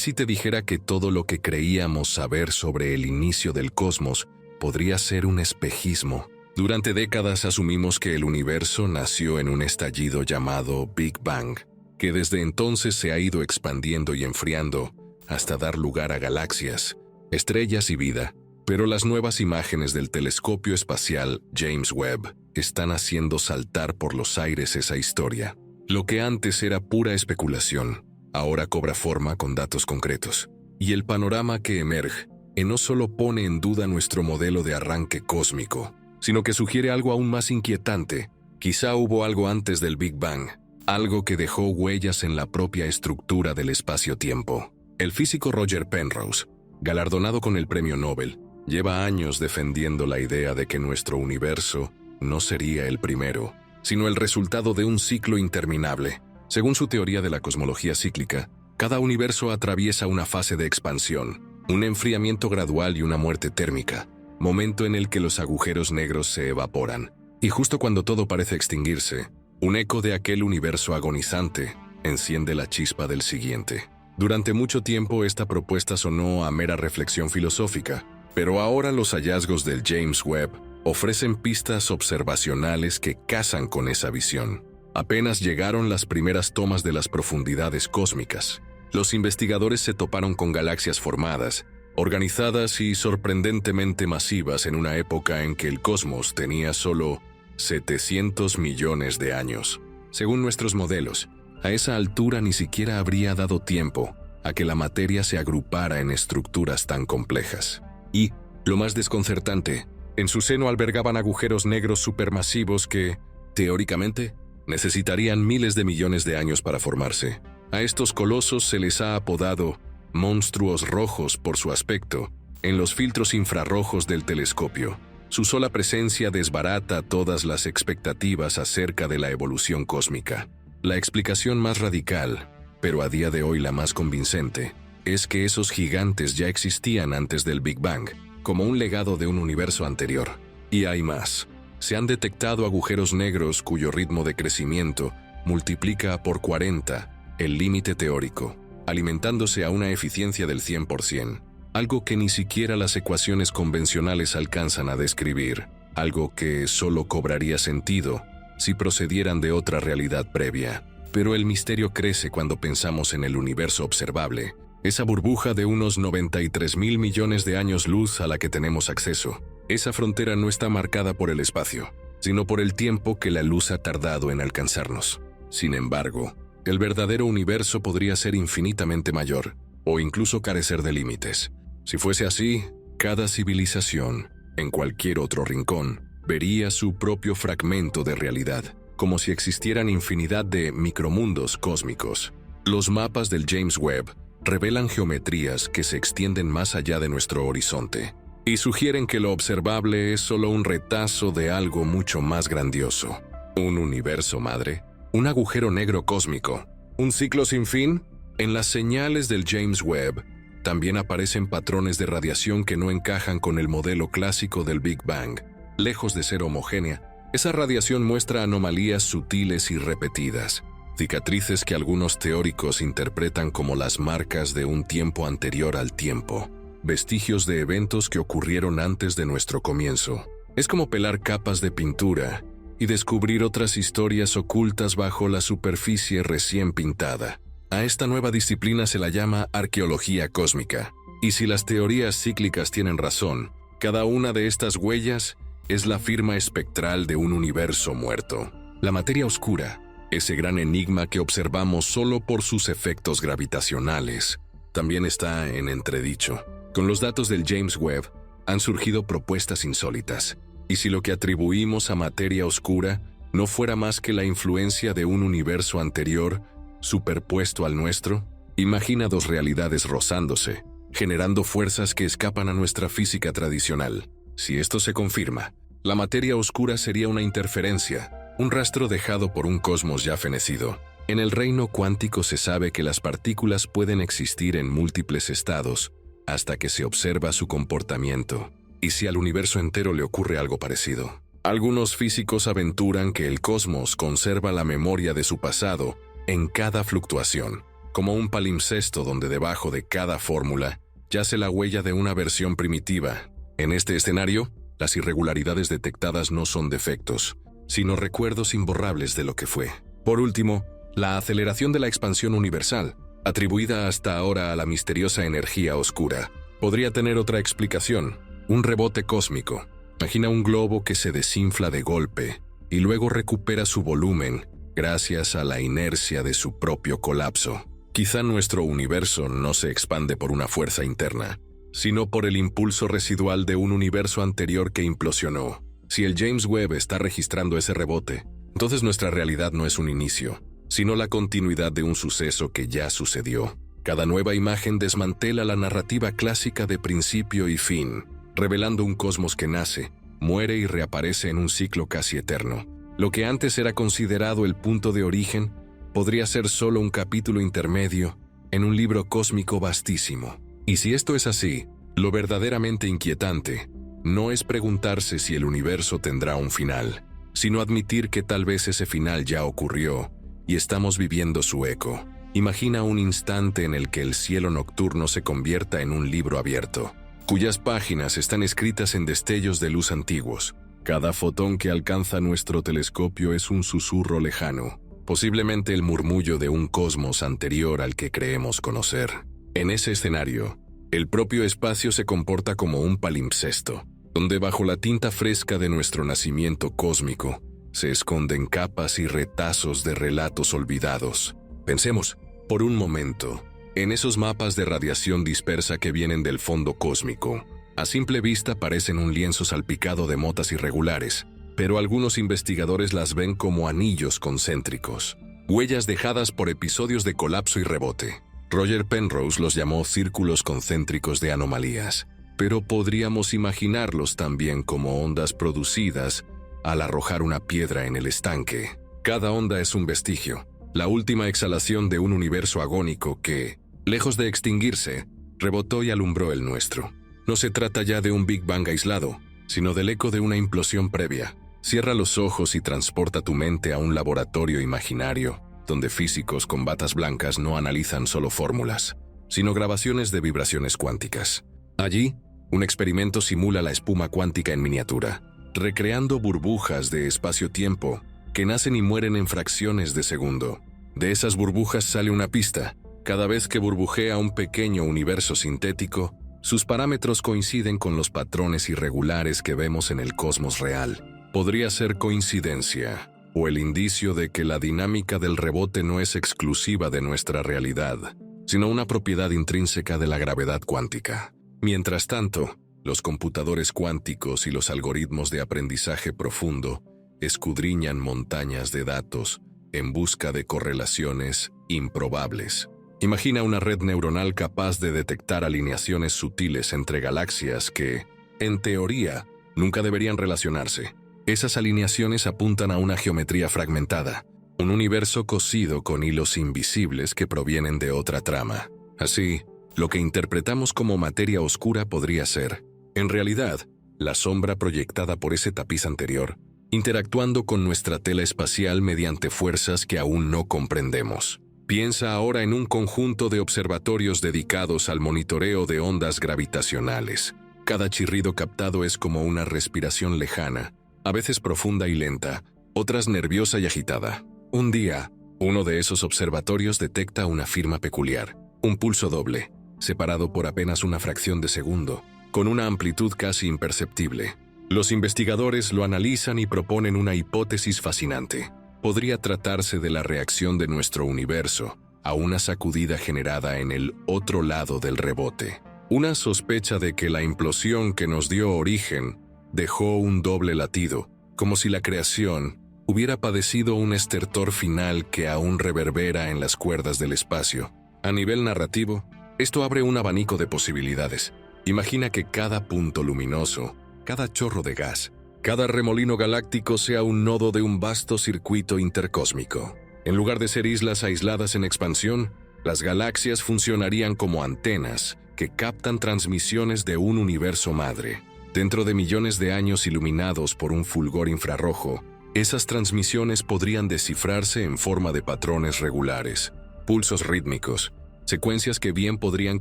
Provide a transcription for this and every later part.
Si te dijera que todo lo que creíamos saber sobre el inicio del cosmos podría ser un espejismo. Durante décadas asumimos que el universo nació en un estallido llamado Big Bang, que desde entonces se ha ido expandiendo y enfriando hasta dar lugar a galaxias, estrellas y vida. Pero las nuevas imágenes del telescopio espacial James Webb están haciendo saltar por los aires esa historia. Lo que antes era pura especulación, ahora cobra forma con datos concretos. Y el panorama que emerge no solo pone en duda nuestro modelo de arranque cósmico, sino que sugiere algo aún más inquietante. Quizá hubo algo antes del Big Bang, algo que dejó huellas en la propia estructura del espacio-tiempo. El físico Roger Penrose, galardonado con el Premio Nobel, lleva años defendiendo la idea de que nuestro universo no sería el primero, sino el resultado de un ciclo interminable. Según su teoría de la cosmología cíclica, cada universo atraviesa una fase de expansión, un enfriamiento gradual y una muerte térmica, momento en el que los agujeros negros se evaporan. Y justo cuando todo parece extinguirse, un eco de aquel universo agonizante enciende la chispa del siguiente. Durante mucho tiempo esta propuesta sonó a mera reflexión filosófica, pero ahora los hallazgos del James Webb ofrecen pistas observacionales que casan con esa visión. Apenas llegaron las primeras tomas de las profundidades cósmicas. Los investigadores se toparon con galaxias formadas, organizadas y sorprendentemente masivas en una época en que el cosmos tenía solo 700 millones de años. Según nuestros modelos, a esa altura ni siquiera habría dado tiempo a que la materia se agrupara en estructuras tan complejas. Y, lo más desconcertante, en su seno albergaban agujeros negros supermasivos que, teóricamente, necesitarían miles de millones de años para formarse. A estos colosos se les ha apodado monstruos rojos por su aspecto en los filtros infrarrojos del telescopio. Su sola presencia desbarata todas las expectativas acerca de la evolución cósmica. La explicación más radical, pero a día de hoy la más convincente, es que esos gigantes ya existían antes del Big Bang, como un legado de un universo anterior. Y hay más. Se han detectado agujeros negros cuyo ritmo de crecimiento multiplica por 40 el límite teórico, alimentándose a una eficiencia del 100%, algo que ni siquiera las ecuaciones convencionales alcanzan a describir, algo que solo cobraría sentido si procedieran de otra realidad previa. Pero el misterio crece cuando pensamos en el universo observable, esa burbuja de unos 93.000 millones de años luz a la que tenemos acceso. Esa frontera no está marcada por el espacio, sino por el tiempo que la luz ha tardado en alcanzarnos. Sin embargo, el verdadero universo podría ser infinitamente mayor, o incluso carecer de límites. Si fuese así, cada civilización, en cualquier otro rincón, vería su propio fragmento de realidad, como si existieran infinidad de micromundos cósmicos. Los mapas del James Webb revelan geometrías que se extienden más allá de nuestro horizonte, y sugieren que lo observable es solo un retazo de algo mucho más grandioso. ¿Un universo madre? ¿Un agujero negro cósmico? ¿Un ciclo sin fin? En las señales del James Webb también aparecen patrones de radiación que no encajan con el modelo clásico del Big Bang. Lejos de ser homogénea, esa radiación muestra anomalías sutiles y repetidas, cicatrices que algunos teóricos interpretan como las marcas de un tiempo anterior al tiempo, vestigios de eventos que ocurrieron antes de nuestro comienzo. Es como pelar capas de pintura y descubrir otras historias ocultas bajo la superficie recién pintada. A esta nueva disciplina se la llama arqueología cósmica. Y si las teorías cíclicas tienen razón, cada una de estas huellas es la firma espectral de un universo muerto. La materia oscura, ese gran enigma que observamos solo por sus efectos gravitacionales, también está en entredicho. Con los datos del James Webb han surgido propuestas insólitas. ¿Y si lo que atribuimos a materia oscura no fuera más que la influencia de un universo anterior superpuesto al nuestro? Imagina dos realidades rozándose, generando fuerzas que escapan a nuestra física tradicional. Si esto se confirma, la materia oscura sería una interferencia, un rastro dejado por un cosmos ya fenecido. En el reino cuántico se sabe que las partículas pueden existir en múltiples estados hasta que se observa su comportamiento. ¿Y si al universo entero le ocurre algo parecido? Algunos físicos aventuran que el cosmos conserva la memoria de su pasado en cada fluctuación. como un palimpsesto donde debajo de cada fórmula yace la huella de una versión primitiva. En este escenario, las irregularidades detectadas no son defectos, sino recuerdos imborrables de lo que fue. Por último, la aceleración de la expansión universal, atribuida hasta ahora a la misteriosa energía oscura, podría tener otra explicación: un rebote cósmico. Imagina un globo que se desinfla de golpe y luego recupera su volumen gracias a la inercia de su propio colapso. Quizá nuestro universo no se expande por una fuerza interna, sino por el impulso residual de un universo anterior que implosionó. Si el James Webb está registrando ese rebote, entonces nuestra realidad no es un inicio, sino la continuidad de un suceso que ya sucedió. Cada nueva imagen desmantela la narrativa clásica de principio y fin, revelando un cosmos que nace, muere y reaparece en un ciclo casi eterno. Lo que antes era considerado el punto de origen podría ser solo un capítulo intermedio en un libro cósmico vastísimo. Y si esto es así, lo verdaderamente inquietante no es preguntarse si el universo tendrá un final, sino admitir que tal vez ese final ya ocurrió y estamos viviendo su eco. Imagina un instante en el que el cielo nocturno se convierta en un libro abierto, cuyas páginas están escritas en destellos de luz antiguos. Cada fotón que alcanza nuestro telescopio es un susurro lejano, posiblemente el murmullo de un cosmos anterior al que creemos conocer. En ese escenario, el propio espacio se comporta como un palimpsesto, donde bajo la tinta fresca de nuestro nacimiento cósmico se esconden capas y retazos de relatos olvidados. Pensemos, por un momento, en esos mapas de radiación dispersa que vienen del fondo cósmico. A simple vista parecen un lienzo salpicado de motas irregulares, pero algunos investigadores las ven como anillos concéntricos, huellas dejadas por episodios de colapso y rebote. Roger Penrose los llamó círculos concéntricos de anomalías, pero podríamos imaginarlos también como ondas producidas al arrojar una piedra en el estanque. Cada onda es un vestigio, la última exhalación de un universo agónico que, lejos de extinguirse, rebotó y alumbró el nuestro. No se trata ya de un Big Bang aislado, sino del eco de una implosión previa. Cierra los ojos y transporta tu mente a un laboratorio imaginario, donde físicos con batas blancas no analizan solo fórmulas, sino grabaciones de vibraciones cuánticas. Allí, un experimento simula la espuma cuántica en miniatura, recreando burbujas de espacio-tiempo que nacen y mueren en fracciones de segundo. De esas burbujas sale una pista. Cada vez que burbujea un pequeño universo sintético, sus parámetros coinciden con los patrones irregulares que vemos en el cosmos real. Podría ser coincidencia, o el indicio de que la dinámica del rebote no es exclusiva de nuestra realidad, sino una propiedad intrínseca de la gravedad cuántica. Mientras tanto, los computadores cuánticos y los algoritmos de aprendizaje profundo escudriñan montañas de datos en busca de correlaciones improbables. Imagina una red neuronal capaz de detectar alineaciones sutiles entre galaxias que, en teoría, nunca deberían relacionarse. Esas alineaciones apuntan a una geometría fragmentada, un universo cosido con hilos invisibles que provienen de otra trama. Así, lo que interpretamos como materia oscura podría ser, en realidad, la sombra proyectada por ese tapiz anterior, interactuando con nuestra tela espacial mediante fuerzas que aún no comprendemos. Piensa ahora en un conjunto de observatorios dedicados al monitoreo de ondas gravitacionales. Cada chirrido captado es como una respiración lejana, a veces profunda y lenta, otras nerviosa y agitada. Un día, uno de esos observatorios detecta una firma peculiar, un pulso doble, separado por apenas una fracción de segundo, con una amplitud casi imperceptible. Los investigadores lo analizan y proponen una hipótesis fascinante. Podría tratarse de la reacción de nuestro universo a una sacudida generada en el otro lado del rebote. Una sospecha de que la implosión que nos dio origen dejó un doble latido, como si la creación hubiera padecido un estertor final que aún reverbera en las cuerdas del espacio. A nivel narrativo, esto abre un abanico de posibilidades. Imagina que cada punto luminoso, cada chorro de gas, cada remolino galáctico sea un nodo de un vasto circuito intercósmico. En lugar de ser islas aisladas en expansión, las galaxias funcionarían como antenas que captan transmisiones de un universo madre. Dentro de millones de años iluminados por un fulgor infrarrojo, esas transmisiones podrían descifrarse en forma de patrones regulares, pulsos rítmicos, secuencias que bien podrían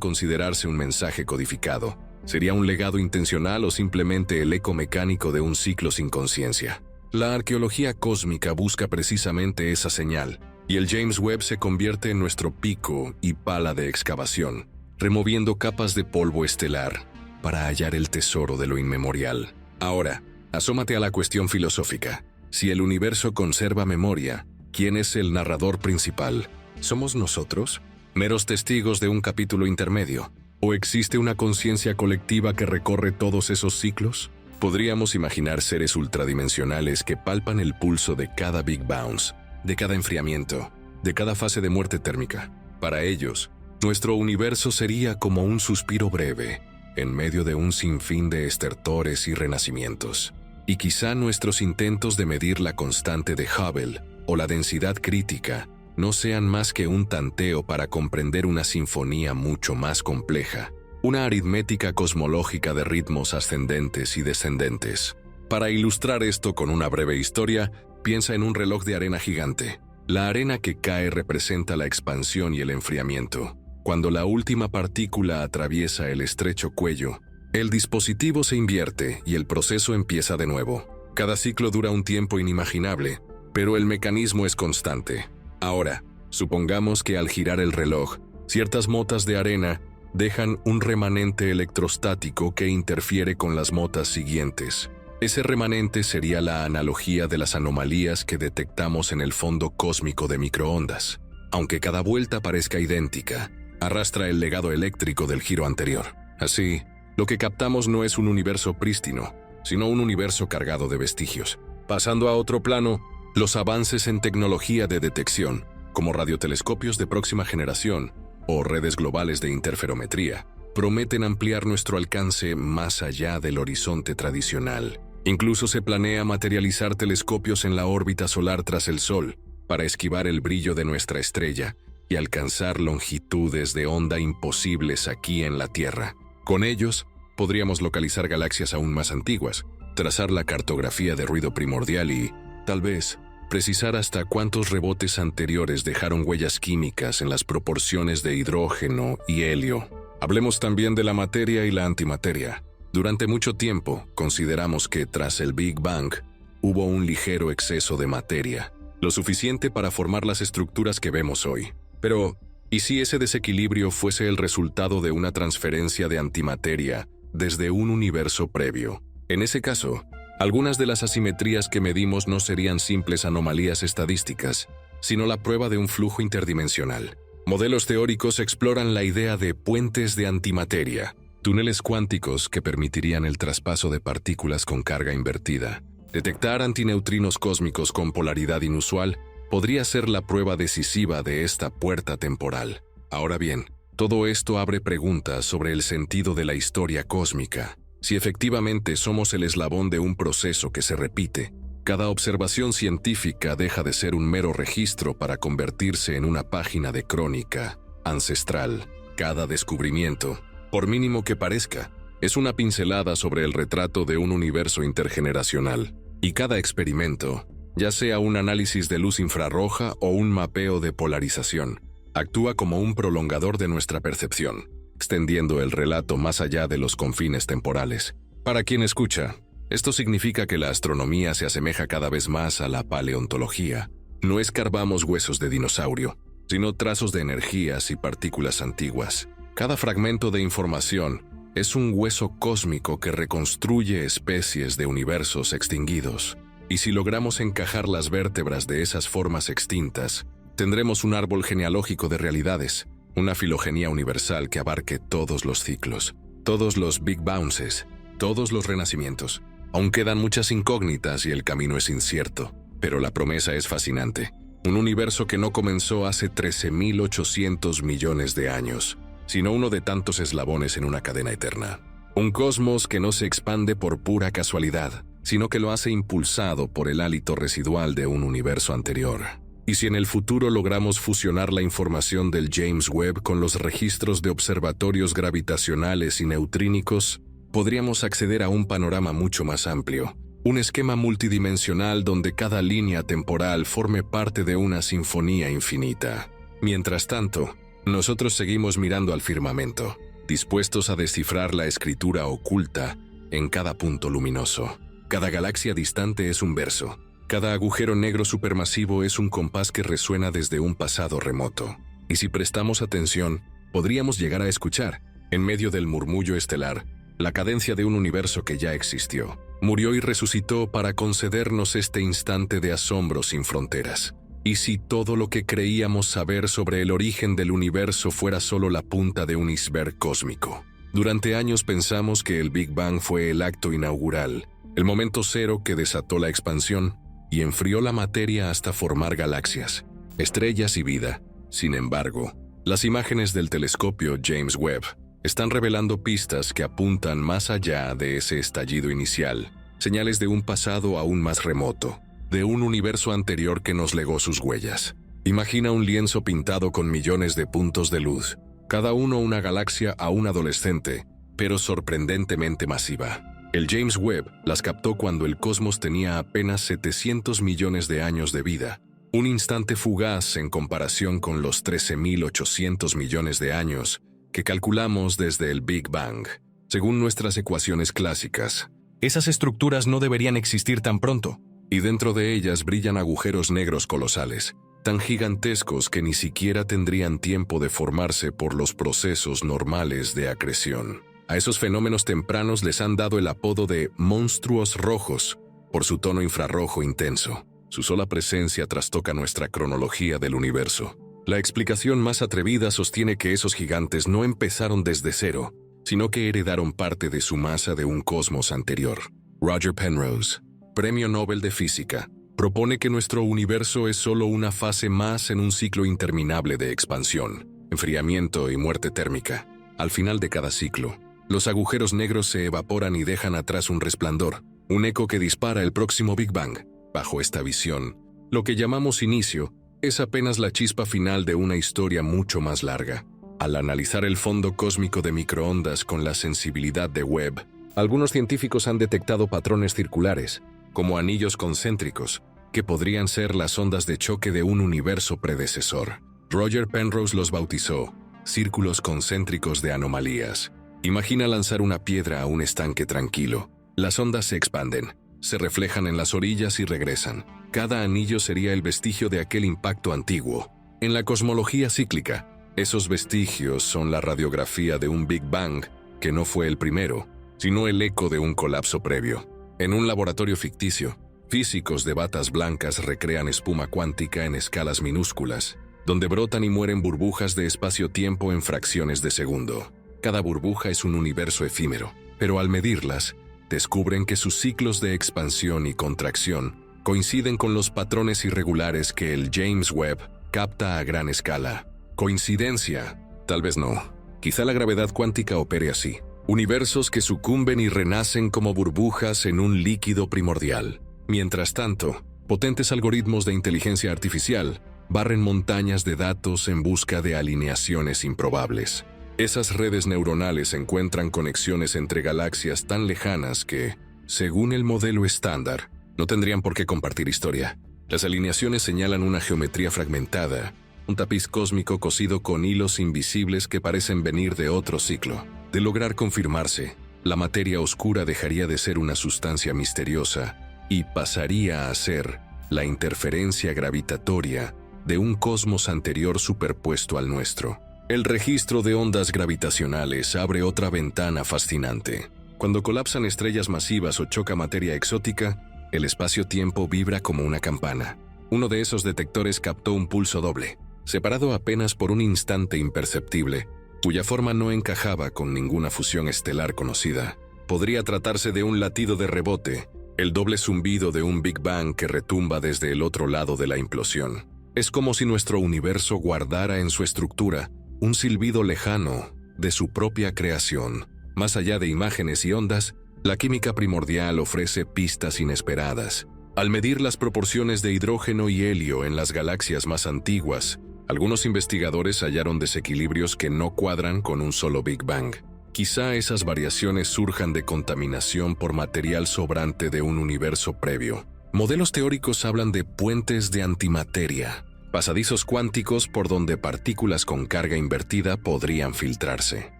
considerarse un mensaje codificado. ¿Sería un legado intencional o simplemente el eco mecánico de un ciclo sin conciencia? La arqueología cósmica busca precisamente esa señal, y el James Webb se convierte en nuestro pico y pala de excavación, removiendo capas de polvo estelar para hallar el tesoro de lo inmemorial. Ahora, asómate a la cuestión filosófica. Si el universo conserva memoria, ¿quién es el narrador principal? ¿Somos nosotros? ¿Meros testigos de un capítulo intermedio? ¿O existe una conciencia colectiva que recorre todos esos ciclos? Podríamos imaginar seres ultradimensionales que palpan el pulso de cada Big Bounce, de cada enfriamiento, de cada fase de muerte térmica. Para ellos, nuestro universo sería como un suspiro breve, en medio de un sinfín de estertores y renacimientos. Y quizá nuestros intentos de medir la constante de Hubble o la densidad crítica no sean más que un tanteo para comprender una sinfonía mucho más compleja, una aritmética cosmológica de ritmos ascendentes y descendentes. Para ilustrar esto con una breve historia, piensa en un reloj de arena gigante. La arena que cae representa la expansión y el enfriamiento. Cuando la última partícula atraviesa el estrecho cuello, el dispositivo se invierte y el proceso empieza de nuevo. Cada ciclo dura un tiempo inimaginable, pero el mecanismo es constante. Ahora, supongamos que al girar el reloj, ciertas motas de arena dejan un remanente electrostático que interfiere con las motas siguientes. Ese remanente sería la analogía de las anomalías que detectamos en el fondo cósmico de microondas. Aunque cada vuelta parezca idéntica, arrastra el legado eléctrico del giro anterior. Así, lo que captamos no es un universo prístino, sino un universo cargado de vestigios. Pasando a otro plano, los avances en tecnología de detección, como radiotelescopios de próxima generación o redes globales de interferometría, prometen ampliar nuestro alcance más allá del horizonte tradicional. Incluso se planea materializar telescopios en la órbita solar tras el Sol para esquivar el brillo de nuestra estrella y alcanzar longitudes de onda imposibles aquí en la Tierra. Con ellos, podríamos localizar galaxias aún más antiguas, trazar la cartografía de ruido primordial y, tal vez, precisar hasta cuántos rebotes anteriores dejaron huellas químicas en las proporciones de hidrógeno y helio. Hablemos también de la materia y la antimateria. Durante mucho tiempo, consideramos que tras el Big Bang, hubo un ligero exceso de materia, lo suficiente para formar las estructuras que vemos hoy. Pero, ¿y si ese desequilibrio fuese el resultado de una transferencia de antimateria desde un universo previo? En ese caso, algunas de las asimetrías que medimos no serían simples anomalías estadísticas, sino la prueba de un flujo interdimensional. Modelos teóricos exploran la idea de puentes de antimateria, túneles cuánticos que permitirían el traspaso de partículas con carga invertida. Detectar antineutrinos cósmicos con polaridad inusual podría ser la prueba decisiva de esta puerta temporal. Ahora bien, todo esto abre preguntas sobre el sentido de la historia cósmica. Si efectivamente somos el eslabón de un proceso que se repite, cada observación científica deja de ser un mero registro para convertirse en una página de crónica ancestral. Cada descubrimiento, por mínimo que parezca, es una pincelada sobre el retrato de un universo intergeneracional. Y cada experimento, ya sea un análisis de luz infrarroja o un mapeo de polarización, actúa como un prolongador de nuestra percepción, extendiendo el relato más allá de los confines temporales. Para quien escucha, esto significa que la astronomía se asemeja cada vez más a la paleontología. No escarbamos huesos de dinosaurio, sino trazos de energías y partículas antiguas. Cada fragmento de información es un hueso cósmico que reconstruye especies de universos extinguidos. Y si logramos encajar las vértebras de esas formas extintas, tendremos un árbol genealógico de realidades, una filogenía universal que abarque todos los ciclos, todos los Big Bounces, todos los renacimientos. Aún quedan muchas incógnitas y el camino es incierto, pero la promesa es fascinante. Un universo que no comenzó hace 13.800 millones de años, sino uno de tantos eslabones en una cadena eterna. Un cosmos que no se expande por pura casualidad, sino que lo hace impulsado por el hálito residual de un universo anterior. Y si en el futuro logramos fusionar la información del James Webb con los registros de observatorios gravitacionales y neutrínicos, podríamos acceder a un panorama mucho más amplio, un esquema multidimensional donde cada línea temporal forme parte de una sinfonía infinita. Mientras tanto, nosotros seguimos mirando al firmamento, dispuestos a descifrar la escritura oculta en cada punto luminoso. Cada galaxia distante es un verso. Cada agujero negro supermasivo es un compás que resuena desde un pasado remoto. Y si prestamos atención, podríamos llegar a escuchar, en medio del murmullo estelar, la cadencia de un universo que ya existió. Murió y resucitó para concedernos este instante de asombro sin fronteras. ¿Y si todo lo que creíamos saber sobre el origen del universo fuera solo la punta de un iceberg cósmico? Durante años pensamos que el Big Bang fue el acto inaugural, el momento cero que desató la expansión y enfrió la materia hasta formar galaxias, estrellas y vida. Sin embargo, las imágenes del telescopio James Webb están revelando pistas que apuntan más allá de ese estallido inicial, señales de un pasado aún más remoto, de un universo anterior que nos legó sus huellas. Imagina un lienzo pintado con millones de puntos de luz, cada uno una galaxia aún adolescente, pero sorprendentemente masiva. El James Webb las captó cuando el cosmos tenía apenas 700 millones de años de vida, un instante fugaz en comparación con los 13.800 millones de años que calculamos desde el Big Bang. Según nuestras ecuaciones clásicas, esas estructuras no deberían existir tan pronto, y dentro de ellas brillan agujeros negros colosales, tan gigantescos que ni siquiera tendrían tiempo de formarse por los procesos normales de acreción. A esos fenómenos tempranos les han dado el apodo de monstruos rojos, por su tono infrarrojo intenso. Su sola presencia trastoca nuestra cronología del universo. La explicación más atrevida sostiene que esos gigantes no empezaron desde cero, sino que heredaron parte de su masa de un cosmos anterior. Roger Penrose, Premio Nobel de Física, propone que nuestro universo es solo una fase más en un ciclo interminable de expansión, enfriamiento y muerte térmica. Al final de cada ciclo, los agujeros negros se evaporan y dejan atrás un resplandor, un eco que dispara el próximo Big Bang. Bajo esta visión, lo que llamamos inicio es apenas la chispa final de una historia mucho más larga. Al analizar el fondo cósmico de microondas con la sensibilidad de Webb, algunos científicos han detectado patrones circulares, como anillos concéntricos, que podrían ser las ondas de choque de un universo predecesor. Roger Penrose los bautizó círculos concéntricos de anomalías. Imagina lanzar una piedra a un estanque tranquilo. Las ondas se expanden, se reflejan en las orillas y regresan. Cada anillo sería el vestigio de aquel impacto antiguo. En la cosmología cíclica, esos vestigios son la radiografía de un Big Bang que no fue el primero, sino el eco de un colapso previo. En un laboratorio ficticio, físicos de batas blancas recrean espuma cuántica en escalas minúsculas, donde brotan y mueren burbujas de espacio-tiempo en fracciones de segundo. Cada burbuja es un universo efímero, pero al medirlas, descubren que sus ciclos de expansión y contracción coinciden con los patrones irregulares que el James Webb capta a gran escala. ¿Coincidencia? Tal vez no. Quizá la gravedad cuántica opere así. Universos que sucumben y renacen como burbujas en un líquido primordial. Mientras tanto, potentes algoritmos de inteligencia artificial barren montañas de datos en busca de alineaciones improbables. Esas redes neuronales encuentran conexiones entre galaxias tan lejanas que, según el modelo estándar, no tendrían por qué compartir historia. Las alineaciones señalan una geometría fragmentada, un tapiz cósmico cosido con hilos invisibles que parecen venir de otro ciclo. De lograr confirmarse, la materia oscura dejaría de ser una sustancia misteriosa y pasaría a ser la interferencia gravitatoria de un cosmos anterior superpuesto al nuestro. El registro de ondas gravitacionales abre otra ventana fascinante. Cuando colapsan estrellas masivas o choca materia exótica, el espacio-tiempo vibra como una campana. Uno de esos detectores captó un pulso doble, separado apenas por un instante imperceptible, cuya forma no encajaba con ninguna fusión estelar conocida. Podría tratarse de un latido de rebote, el doble zumbido de un Big Bang que retumba desde el otro lado de la implosión. Es como si nuestro universo guardara en su estructura un silbido lejano de su propia creación. Más allá de imágenes y ondas, la química primordial ofrece pistas inesperadas. Al medir las proporciones de hidrógeno y helio en las galaxias más antiguas, algunos investigadores hallaron desequilibrios que no cuadran con un solo Big Bang. Quizá esas variaciones surjan de contaminación por material sobrante de un universo previo. Modelos teóricos hablan de puentes de antimateria, pasadizos cuánticos por donde partículas con carga invertida podrían filtrarse.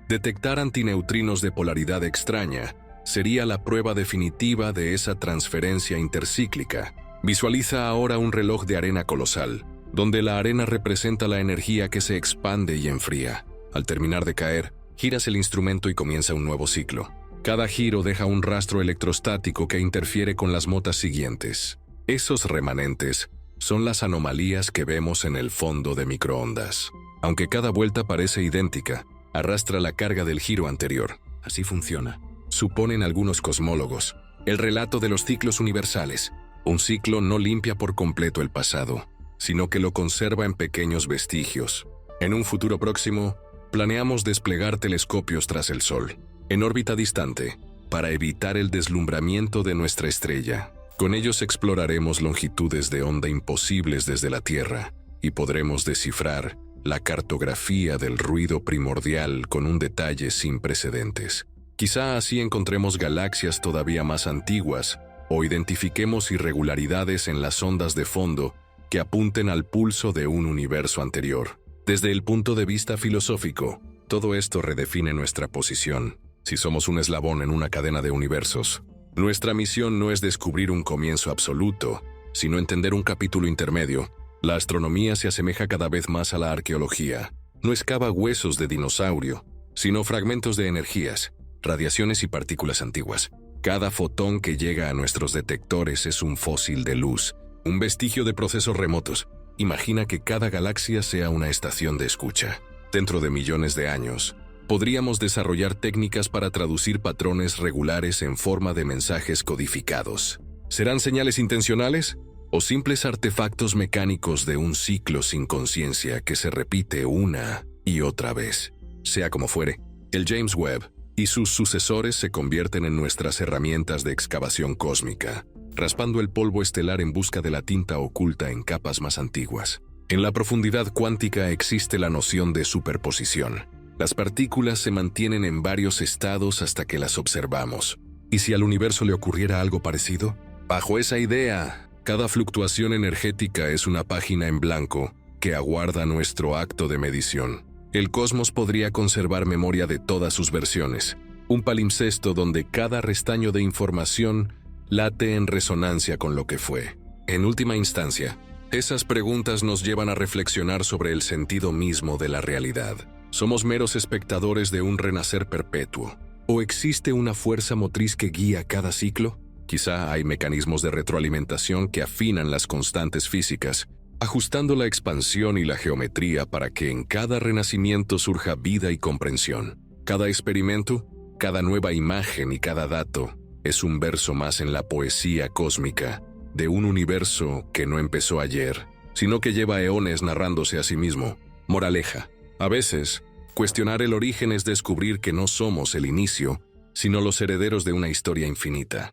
Detectar antineutrinos de polaridad extraña sería la prueba definitiva de esa transferencia intercíclica. Visualiza ahora un reloj de arena colosal, donde la arena representa la energía que se expande y enfría. Al terminar de caer, giras el instrumento y comienza un nuevo ciclo. Cada giro deja un rastro electrostático que interfiere con las motas siguientes. Esos remanentes son las anomalías que vemos en el fondo de microondas. Aunque cada vuelta parece idéntica, arrastra la carga del giro anterior. Así funciona, suponen algunos cosmólogos, el relato de los ciclos universales. Un ciclo no limpia por completo el pasado, sino que lo conserva en pequeños vestigios. En un futuro próximo, planeamos desplegar telescopios tras el Sol, en órbita distante, para evitar el deslumbramiento de nuestra estrella. Con ellos exploraremos longitudes de onda imposibles desde la Tierra y podremos descifrar la cartografía del ruido primordial con un detalle sin precedentes. Quizá así encontremos galaxias todavía más antiguas o identifiquemos irregularidades en las ondas de fondo que apunten al pulso de un universo anterior. Desde el punto de vista filosófico, todo esto redefine nuestra posición. Si somos un eslabón en una cadena de universos, nuestra misión no es descubrir un comienzo absoluto, sino entender un capítulo intermedio. La astronomía se asemeja cada vez más a la arqueología. No excava huesos de dinosaurio, sino fragmentos de energías, radiaciones y partículas antiguas. Cada fotón que llega a nuestros detectores es un fósil de luz, un vestigio de procesos remotos. Imagina que cada galaxia sea una estación de escucha. Dentro de millones de años, podríamos desarrollar técnicas para traducir patrones regulares en forma de mensajes codificados. ¿Serán señales intencionales o simples artefactos mecánicos de un ciclo sin conciencia que se repite una y otra vez? Sea como fuere, el James Webb y sus sucesores se convierten en nuestras herramientas de excavación cósmica, raspando el polvo estelar en busca de la tinta oculta en capas más antiguas. En la profundidad cuántica existe la noción de superposición. Las partículas se mantienen en varios estados hasta que las observamos. ¿Y si al universo le ocurriera algo parecido? Bajo esa idea, cada fluctuación energética es una página en blanco que aguarda nuestro acto de medición. El cosmos podría conservar memoria de todas sus versiones, un palimpsesto donde cada restaño de información late en resonancia con lo que fue. En última instancia, esas preguntas nos llevan a reflexionar sobre el sentido mismo de la realidad. ¿Somos meros espectadores de un renacer perpetuo? ¿O existe una fuerza motriz que guía cada ciclo? Quizá hay mecanismos de retroalimentación que afinan las constantes físicas, ajustando la expansión y la geometría para que en cada renacimiento surja vida y comprensión. Cada experimento, cada nueva imagen y cada dato es un verso más en la poesía cósmica de un universo que no empezó ayer, sino que lleva eones narrándose a sí mismo. Moraleja: a veces, cuestionar el origen es descubrir que no somos el inicio, sino los herederos de una historia infinita.